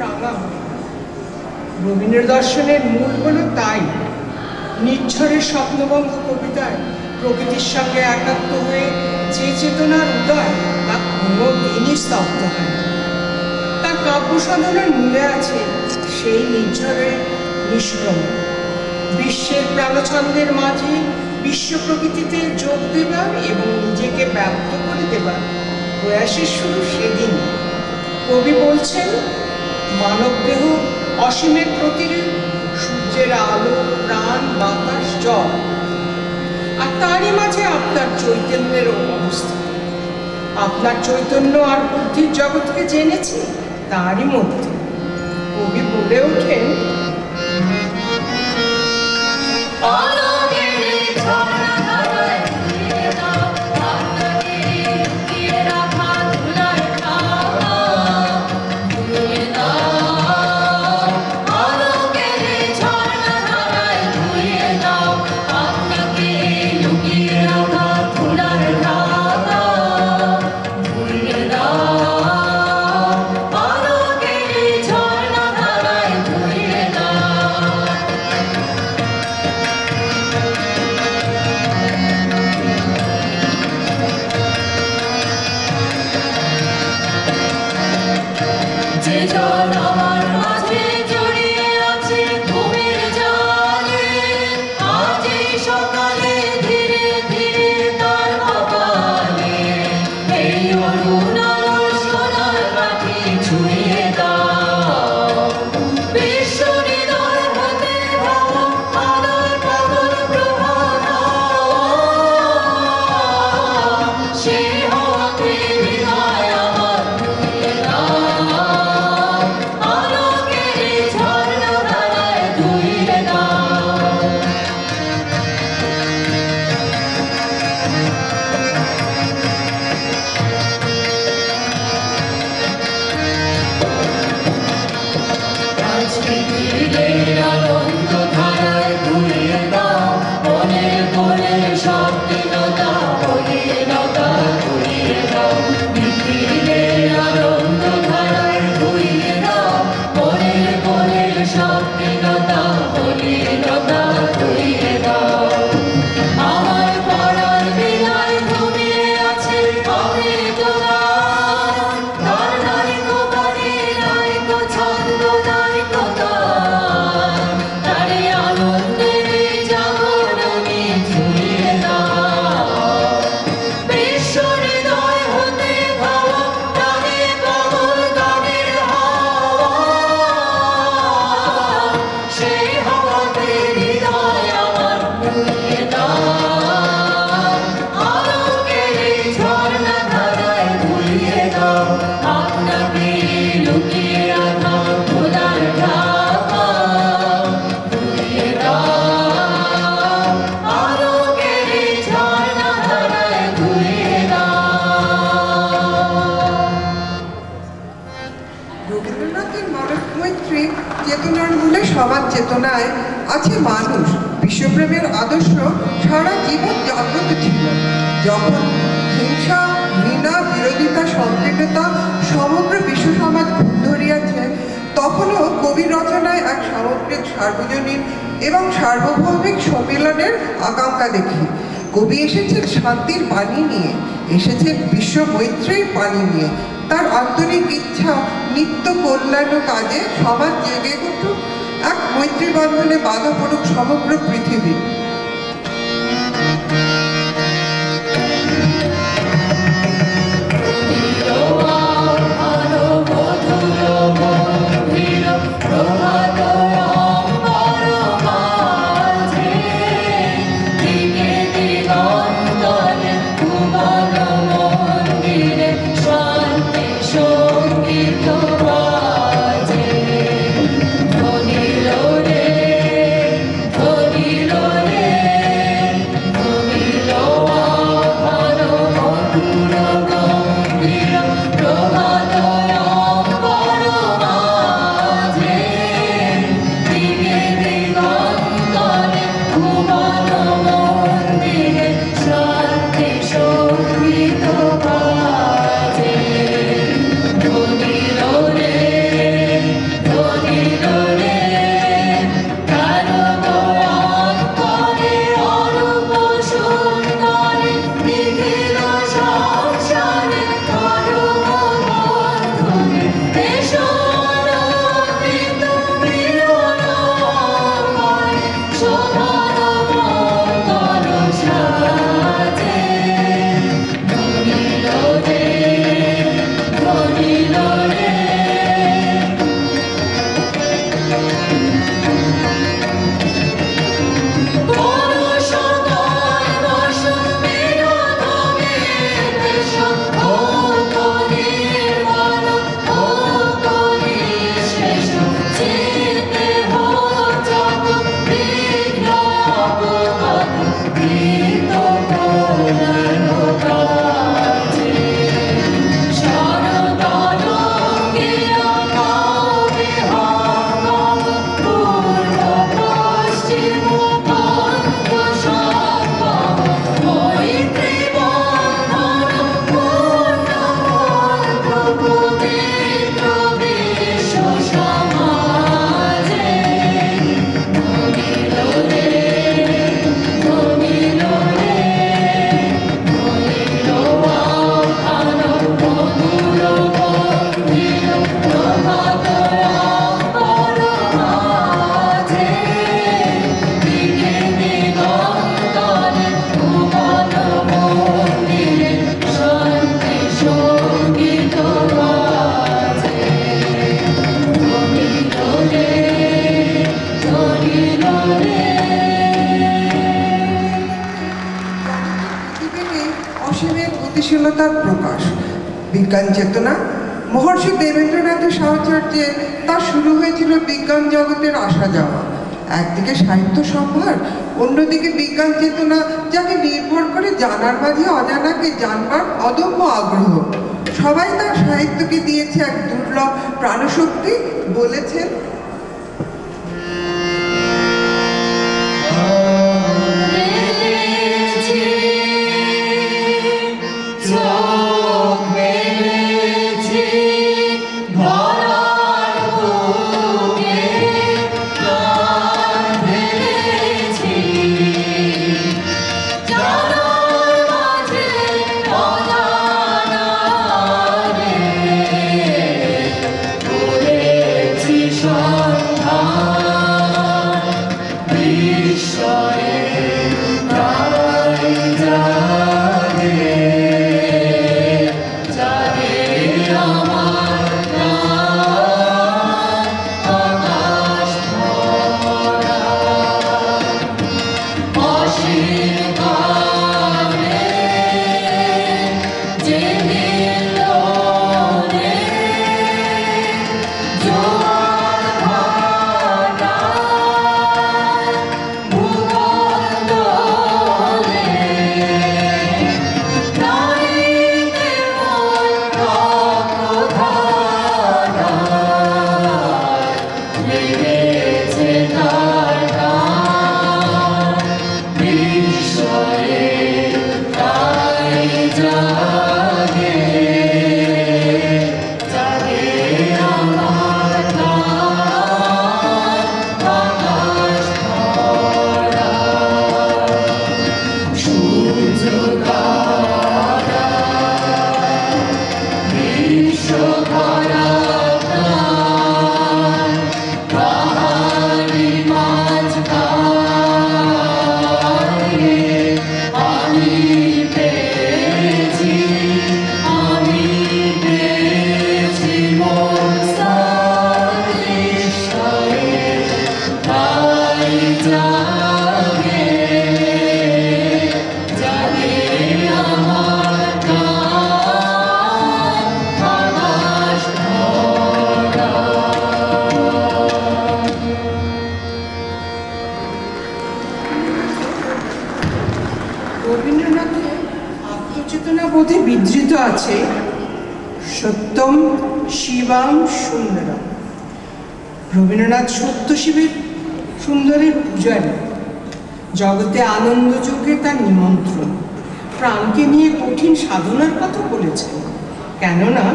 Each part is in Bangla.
রাঙা। রবীন্দ্র দর্শনের মূল হলো তাই। নির্ঝরের স্বপ্নবঙ্গ কবিতায় প্রকৃতির সঙ্গে একাত্ম হয়ে যে চেতনার উদয় তা কোনো দিনই স্তব্ধ হয়। তার কাব্য সাধনার মূলে আছে সেই নির্ঝরের নিষ্ক্রম। বিশ্বের প্রাণছন্দের মাঝে বিশ্ব প্রকৃতিতে যোগ দেবার এবং নিজেকে ব্যক্ত করে দেবার প্রয়াসের শুরু সেদিন। কবি বলছেন, মানবদেহ অসীমের প্রতিরূপ, সূর্যের আলো, প্রাণ, বাতাস, জল, আর তারই মাঝে আপনার চৈতন্যের অবস্থা। আপনার চৈতন্য আর বুদ্ধির জগৎকে জেনেছি তারই মধ্যে। কবি বলে ওঠেন, সমাজ চেতনায় আছে মানুষ। বিশ্বপ্রেমের আদর্শ সারা জীবন জাগ্রত ছিল। যখন হিংসা, ঘৃণা, বিরোধিতা, সংকীর্ণতা সমগ্র বিশ্ব সমাজ ধরিয়াছে, তখনও কবির রচনায় এক সামগ্রিক, সার্বজনীন এবং সার্বভৌমিক সম্মিলনের আকাঙ্ক্ষা দেখি। কবি এসেছেন শান্তির বাণী নিয়ে, এসেছেন বিশ্ব মৈত্রীর বাণী নিয়ে। তার আন্তরিক ইচ্ছা নিত্য কল্যাণ কাজে সমাজ জেগে উঠুক, এক মৈত্রী বন্ধনে বাধা পড়ুক সমগ্র পৃথিবী। Lord, সৃজনশীলতার প্রকাশ। বিজ্ঞান চেতনা মহর্ষি দেবেন্দ্রনাথের সাহচর্যে তা শুরু হয়েছিল বিজ্ঞান জগতের আসা যাওয়া। একদিকে সাহিত্য সম্ভার, অন্যদিকে বিজ্ঞান চেতনা, যাকে নির্ভর করে জানার মাঝে অজানাকে জানবার অদম্য আগ্রহ। সবাই তার সাহিত্যকে দিয়েছে এক দুর্লভ প্রাণশক্তি। বলেছেন, রবীন্দ্রনাথের আত্মচেতনা বোধে বিধৃত আছে সত্যম শিবাম সুন্দরম। রবীন্দ্রনাথ সত্য শিবের সুন্দরের পূজারী। জগতে আনন্দ যজ্ঞে তার নিমন্ত্রণ। প্রাণকে নিয়ে কঠিন সাধনার কথা বলেছেন, কেননা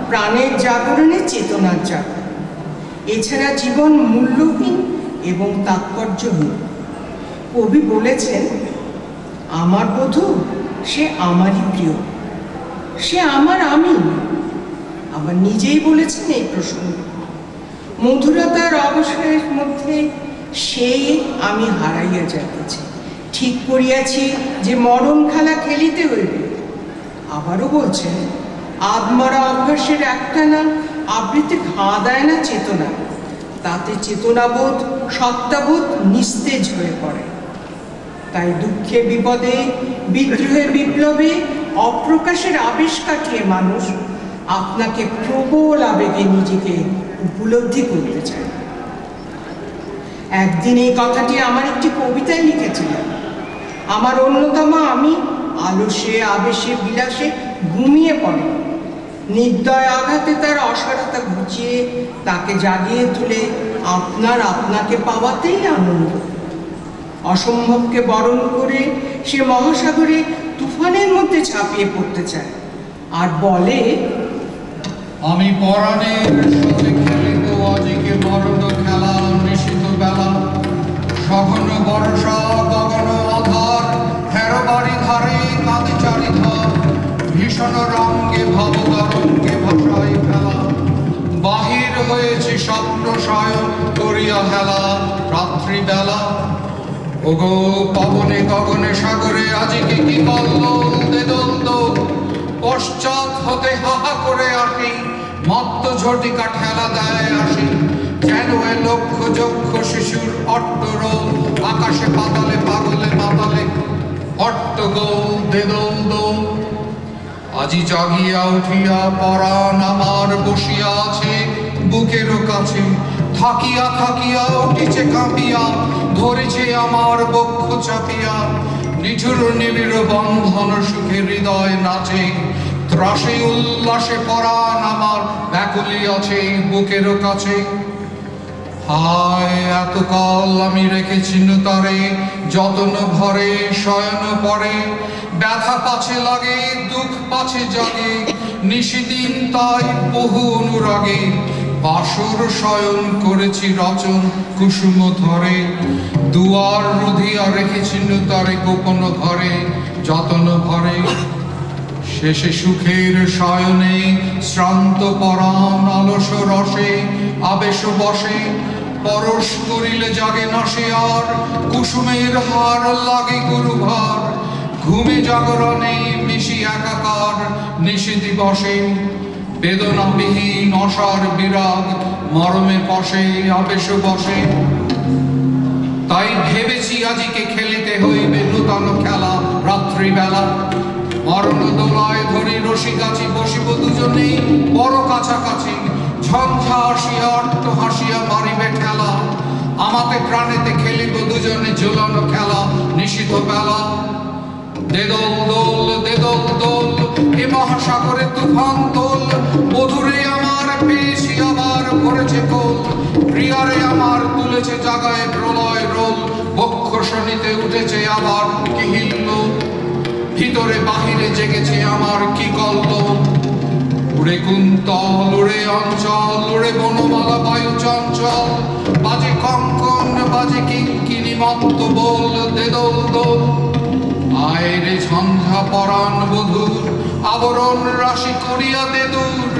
প্রাণের জাগরণে চেতনার জাগরণ। এছাড়া জীবন মূল্যহীন এবং তাৎপর্যহীন। কবি বলেছেন, আমার বধূ সে আমারই প্রিয়, সে আমার আমি। আবার নিজেই বলেছেন এই প্রসঙ্গে, মধুরতার অবসরের মধ্যে সে আমি হারাইয়া যাইতেছি, ঠিক করিয়াছি যে মরণ খেলা খেলিতে হইবে। আবারও বলছেন, আদমরা অভ্যাসের একটানা আবৃত্তি ঘা দেয় না চেতনা, তাতে চেতনাবোধ সত্তাবোধ নিস্তেজ হয়ে পড়ে। তাই দুঃখে বিপদে বিদ্রোহে বিপ্লবে অপ্রকাশের আবেশ কাটিয়ে মানুষ আপনাকে প্রবল আবেগে নিজেকে উপলব্ধি করতে চায়। একদিন এই কথাটি আমার একটি কবিতায় লিখেছিলাম। আমার অন্যতম আমি আলস্যে আবেশে বিলাসে ঘুমিয়ে পড়ে, নির্দয় আঘাতে তার অসারতা ঘুচিয়ে তাকে জাগিয়ে তুলে আপনাকে পাওয়াতেই আনন্দ। অসম্ভবকে বরণ করে সে মহাসাগরে তুফানের মধ্যে ঝাঁপিয়ে পড়তে চায় আর বলে, আমি পরাণের সাথে খেলিব আজিকে মরণ খেলা, নিশিত বেলা সঘন বর্ষা গগন আধার, 13 বাড়ি ধারে কাঁদে চারিধার, ভীষণ রঙ্গে ভবতরঙ্গে ভাষায় ফেলা, বাহির হয়েছে স্বপ্ন শয়ন করিয়া হেলা রাত্রিবেলা। ওগো পবনে গগনে সাগরে আজিকে কি কল্লোল দেদন্ত, পশ্চাৎ হতে হাহা করে আসি, মত্ত ঝটিকা ঠেলা দেয় আসি, যেন এ লক্ষ যক্ষ শিশুর অট্টরোল, আকাশে পাতালে পাগলে মাতালে অট্টগোল দেদল দোল। আজি জাগিয়া উঠিয়া পরাণ আমার বসিয়া আছে বুকের কাছে, থাকিয়া থাকিয়া উঠিছে কাঁপিয়া, ধরেছে আমার বক্ষ চাপিয়া। নিঠুর নিবিড় বন্ধন সুখে হৃদয় নাচে, ত্রাসে উল্লাসে পরাণ আমার ব্যাকুলি আছে বুকের কাছে। হায় এতকাল আমি রেখেছি তারে যতন ভরে শয়ন পরে, ব্যথা পাছে লাগে দুঃখ পাছে জাগে, নিশিদিন তাই বহু অনুরাগে। বাসর শয়ন করেছি রচন কুসুম ধরে, দুয়ার রুধিয়া রেখেছি তারে গোপন ঘরে যতন ভরে। শেষে সুখের শয়নে শ্রান্ত পরাণ অলস রসে আবেশ বসে, পরশ করিলে জাগে না সে আর, কুসুমের হার লাগে গুরুভার। ঘুমে জাগরণে মিশি একাকার নিশি দিবসে, বেদনাবিহীন অসার বিরাগ মরমে পশে আবেশ বসে। তাই ভেবেছি আজিকে খেলিতে হইবে নূতন খেলা রাত্রিবেলা, মরণ দোলায় ধরি রসিকাছি বসিব দুজনেই বড় কাছাকাছি। ঝঞ্ঝা আসিয়া অট্ট হাসিয়া মারিবে ঠেলা, আমাতে প্রাণেতে খেলিব দুজনে ঝুলানো খেলা নিশিত বেলা। দেদল দোল দেদল দোল এ মহাসাগরে তুফান তোল, মধুরে আমার পেয়েছি আবার ভরেছে কোল, প্রিয়ারে আমার তুলেছে জাগায় প্রলয় রোল। বক্ষ শনিতে উঠেছে আবার কি হিল্লোল, ভিতরে বাহিরে জেগেছে আমার কি কল্লোল। উড়ে কুন্তল উড়ে অঞ্চল উড়ে বনমালা বায়ু চঞ্চল, বাজে কঙ্কন বাজে কিঙ্কিনি মত্ত বোল দেদল দোল। আয় রে ঝঞ্ঝা পরাণ বধূর আবরণ রাশি করিয়া দে দূর,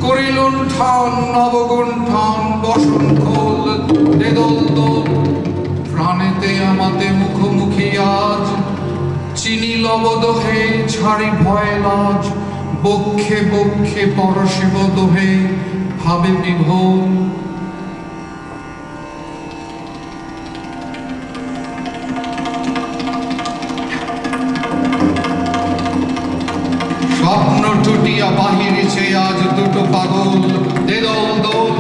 করি লুণ্ঠন নবগুণ্ঠন বসন খোল দেদল দোল। প্রাণেতে আমাতে মুখোমুখি আজ, চিনি লবদোহে ছাড়ি ভয় লাজ, বক্ষে বক্ষে পরশিব দোহে ভাবে বিভোল। স্বপ্ন টুটিয়া বাহিরেছে আজ দুটো পাগল দেদল দোল।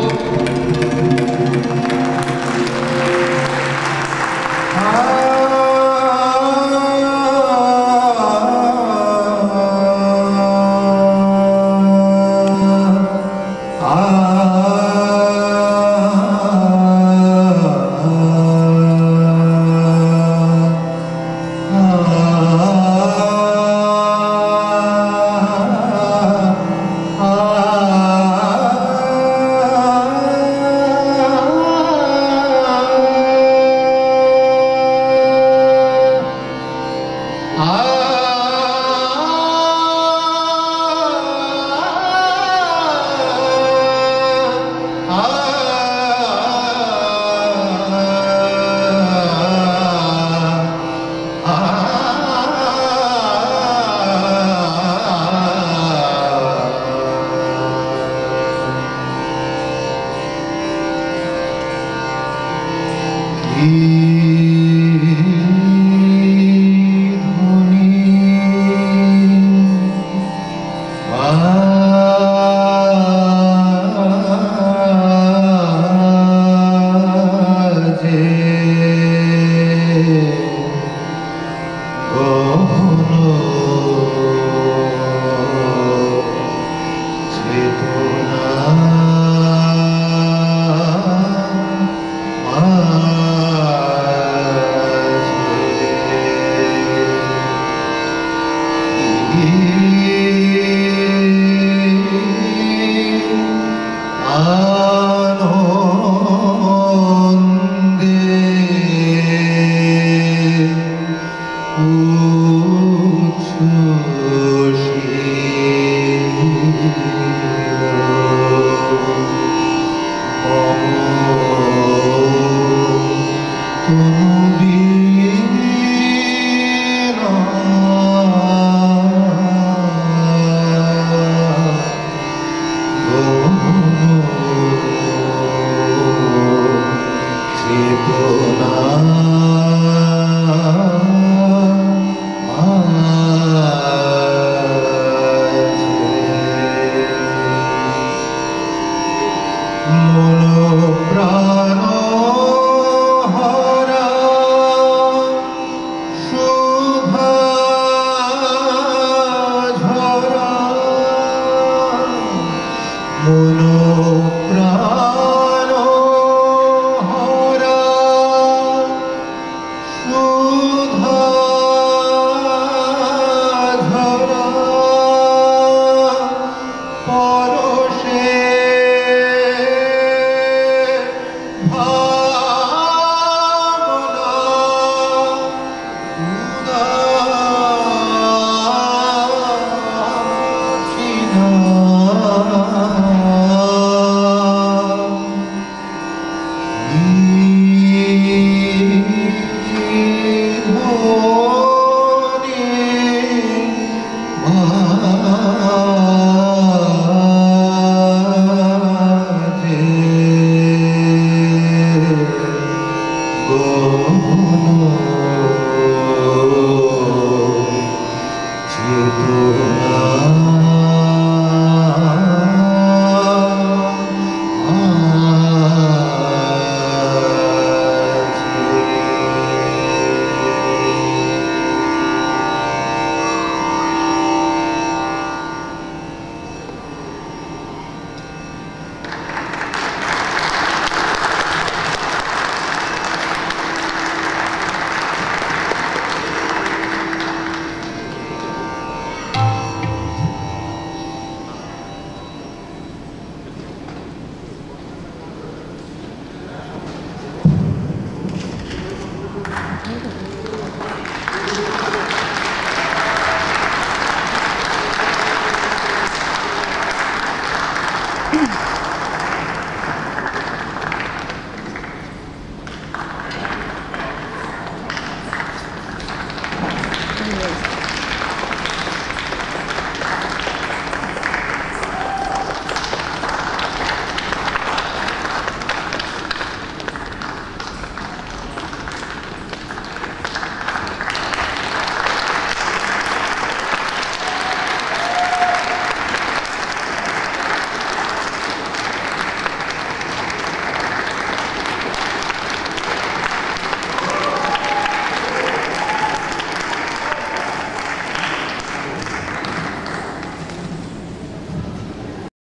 Mm-hmm.